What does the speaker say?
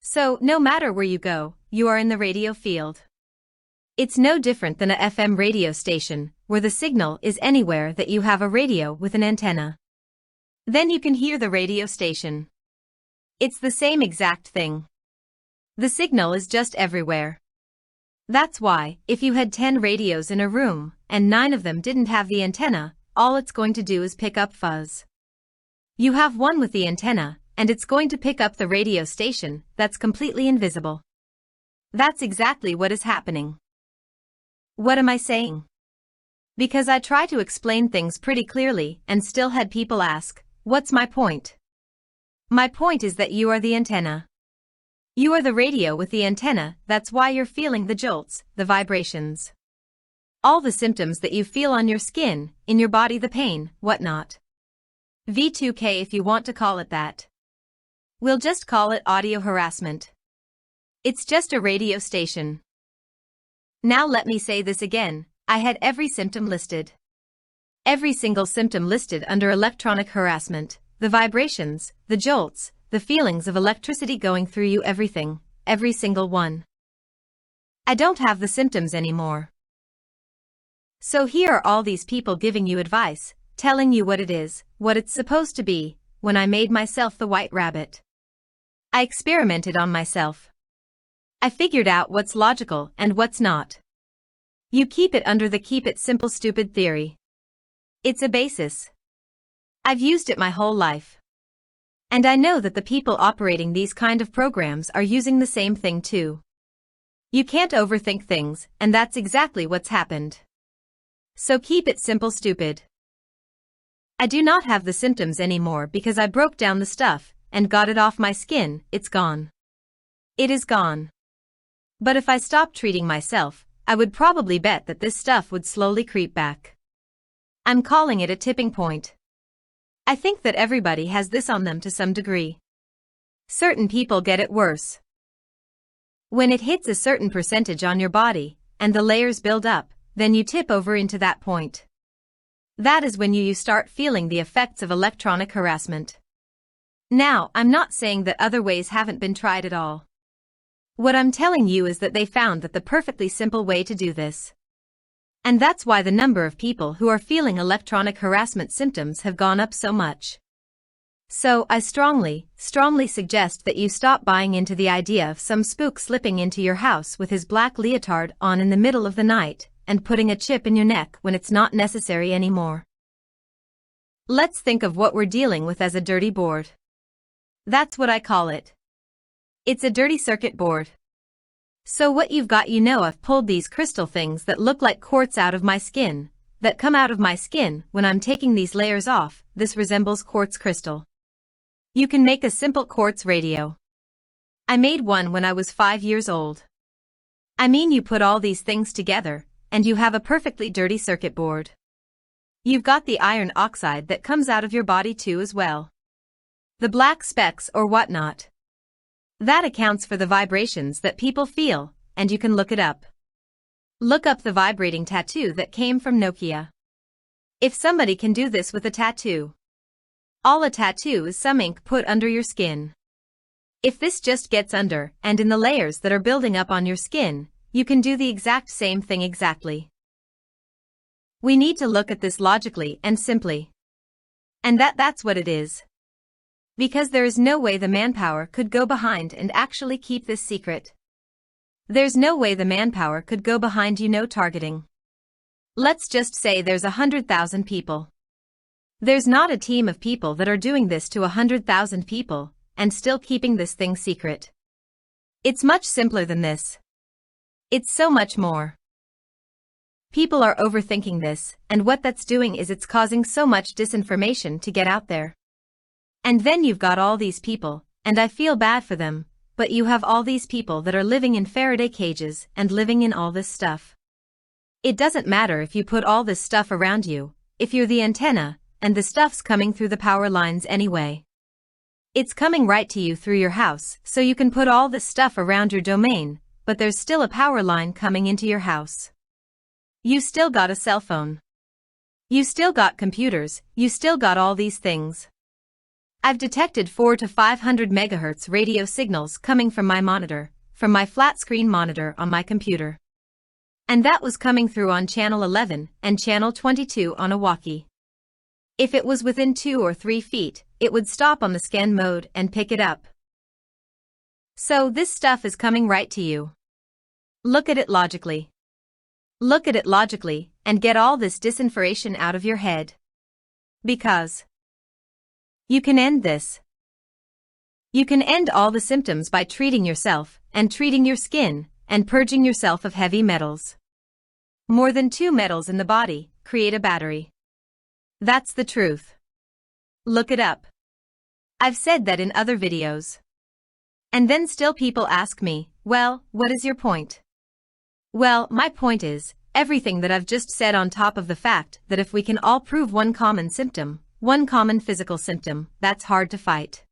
So, no matter where you go, you are in the radio field. It's no different than a FM radio station, where the signal is anywhere that you have a radio with an antenna. Then you can hear the radio station. It's the same exact thing. The signal is just everywhere. That's why, if you had 10 radios in a room, and 9 of them didn't have the antenna, all it's going to do is pick up fuzz. You have one with the antenna, and it's going to pick up the radio station that's completely invisible. That's exactly what is happening. What am I saying? Because I try to explain things pretty clearly and still had people ask, what's my point? My point is that you are the antenna. You are the radio with the antenna, that's why you're feeling the jolts, the vibrations. All the symptoms that you feel on your skin, in your body, the pain, whatnot. V2K if you want to call it that. We'll just call it audio harassment. It's just a radio station. Now let me say this again, I had every symptom listed. Every single symptom listed under electronic harassment, the vibrations, the jolts, the feelings of electricity going through you, everything, every single one. I don't have the symptoms anymore. So here are all these people giving you advice, telling you what it is, what it's supposed to be, when I made myself the white rabbit. I experimented on myself. I figured out what's logical and what's not. You keep it under the keep it simple stupid theory. It's a basis. I've used it my whole life. And I know that the people operating these kind of programs are using the same thing too. You can't overthink things, and that's exactly what's happened. So keep it simple stupid. I do not have the symptoms anymore because I broke down the stuff and got it off my skin, it's gone. It is gone. But if I stopped treating myself, I would probably bet that this stuff would slowly creep back. I'm calling it a tipping point. I think that everybody has this on them to some degree. Certain people get it worse. When it hits a certain percentage on your body, and the layers build up, then you tip over into that point. That is when you start feeling the effects of electronic harassment. Now, I'm not saying that other ways haven't been tried at all. What I'm telling you is that they found that the perfectly simple way to do this. And that's why the number of people who are feeling electronic harassment symptoms have gone up so much. So, I strongly suggest that you stop buying into the idea of some spook slipping into your house with his black leotard on in the middle of the night and putting a chip in your neck when it's not necessary anymore. Let's think of what we're dealing with as a dirty board. That's what I call it. It's a dirty circuit board. So what you've got, I've pulled these crystal things that look like quartz out of my skin, that come out of my skin when I'm taking these layers off. This resembles quartz crystal. You can make a simple quartz radio. I made one when I was 5 years old. I mean, you put all these things together, and you have a perfectly dirty circuit board. You've got the iron oxide that comes out of your body too as well. The black specks or whatnot. That accounts for the vibrations that people feel, and you can look it up. Look up the vibrating tattoo that came from Nokia. If somebody can do this with a tattoo. All a tattoo is some ink put under your skin. If this just gets under and in the layers that are building up on your skin, you can do the exact same thing exactly. We need to look at this logically and simply. And that's what it is. Because there is no way the manpower could go behind and actually keep this secret. There's no way the manpower could go behind targeting. Let's just say there's 100,000 people. There's not a team of people that are doing this to 100,000 people and still keeping this thing secret. It's much simpler than this. It's so much more. People are overthinking this, and what that's doing is it's causing so much disinformation to get out there. And then you've got all these people, and I feel bad for them, but you have all these people that are living in Faraday cages and living in all this stuff. It doesn't matter if you put all this stuff around you, if you're the antenna, and the stuff's coming through the power lines anyway. It's coming right to you through your house, so you can put all this stuff around your domain, but there's still a power line coming into your house. You still got a cell phone. You still got computers, you still got all these things. I've detected 4 to 500 megahertz radio signals coming from my monitor, from my flat-screen monitor on my computer. And that was coming through on channel 11 and channel 22 on a walkie. If it was within 2 or 3 feet, it would stop on the scan mode and pick it up. So this stuff is coming right to you. Look at it logically. Look at it logically and get all this disinformation out of your head. Because you can end this. You can end all the symptoms by treating yourself and treating your skin and purging yourself of heavy metals. More than 2 metals in the body create a battery. That's the truth. Look it up. I've said that in other videos. And then still people ask me, well, what is your point? Well, my point is, everything that I've just said on top of the fact that if we can all prove one common symptom, one common physical symptom, that's hard to fight.